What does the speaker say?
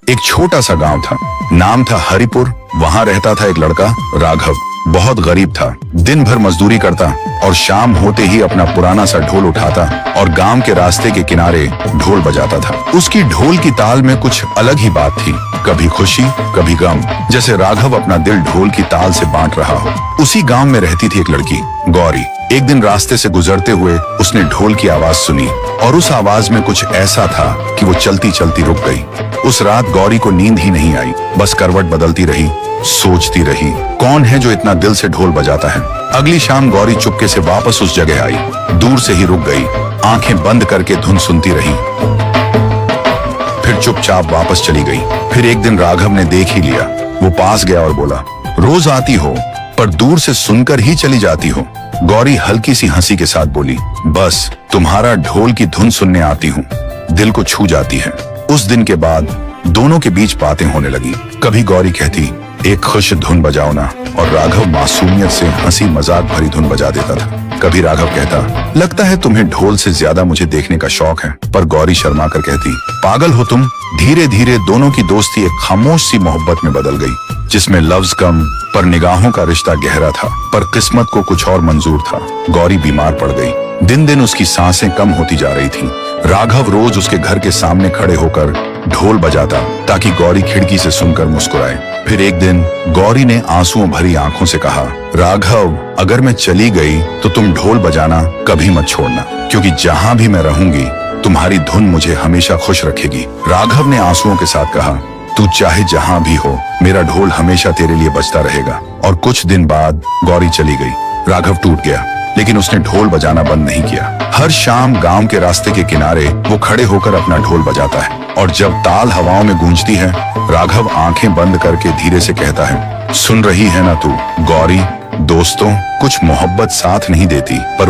एक छोटा सा गांव था, नाम था हरिपुर। वहां रहता था एक लड़का राघव। बहुत गरीब था, दिन भर मजदूरी करता और शाम होते ही अपना पुराना सा ढोल उठाता और गांव के रास्ते के किनारे ढोल बजाता था। उसकी ढोल की ताल में कुछ अलग ही बात थी, कभी खुशी कभी गम, जैसे राघव अपना दिल ढोल की ताल से बांट रहा हो। उसी गांव में रहती थी एक लड़की गौरी। एक दिन रास्ते से गुजरते हुए उसने ढोल की आवाज सुनी और उस आवाज में कुछ ऐसा था कि वो चलती चलती रुक गई। उस रात गौरी को नींद ही नहीं आई, बस करवट बदलती रही, सोचती रही कौन है जो इतना दिल से ढोल बजाता है। अगली शाम गौरी चुपके से वापस उस जगह आई, दूर से ही रुक गई, आंखें बंद करके धुन सुनती रही, फिर चुपचाप वापस चली गई। फिर एक दिन राघव ने देख ही लिया। वो पास गया और बोला, रोज आती हो पर दूर से सुनकर ही चली जाती हो। गौरी हल्की सी हंसी के साथ बोली, बस तुम्हारा ढोल की धुन सुनने आती हूँ, दिल को छू जाती है। उस दिन के बाद दोनों के बीच बातें होने लगी। कभी गौरी कहती, एक खुश धुन बजाओ ना, और राघव मासूमियत से हंसी मजाक भरी धुन बजा देता था। कभी राघव कहता, लगता है तुम्हें ढोल से ज्यादा मुझे देखने का शौक है, पर गौरी शर्मा कर कहती, पागल हो तुम। धीरे धीरे दोनों की दोस्ती एक खामोश सी मोहब्बत में बदल गई, जिसमें लफ्ज कम पर निगाहों का रिश्ता गहरा था। पर किस्मत को कुछ और मंजूर था। गौरी बीमार पड़ गई, दिन दिन उसकी सांसें कम होती जा रही थी। राघव रोज उसके घर के सामने खड़े होकर ढोल बजाता ताकि गौरी खिड़की से सुनकर मुस्कुराए। फिर एक दिन गौरी ने आंसुओं भरी आंखों से कहा, राघव अगर मैं चली गई तो तुम ढोल बजाना कभी मत छोड़ना, क्योंकि जहां भी मैं रहूंगी तुम्हारी धुन मुझे हमेशा खुश रखेगी। राघव ने आंसुओं के साथ कहा, तू चाहे जहां भी हो, मेरा ढोल हमेशा तेरे लिए बजता रहेगा। और कुछ दिन बाद गौरी चली गई। राघव टूट गया, लेकिन उसने ढोल बजाना बंद नहीं किया। हर शाम गांव के रास्ते के किनारे वो खड़े होकर अपना ढोल बजाता है, और जब ताल हवाओं में गूंजती है, राघव आंखें बंद करके धीरे से कहता है, सुन रही है ना तू गौरी, दोस्तों कुछ मोहब्बत साथ नहीं देती, पर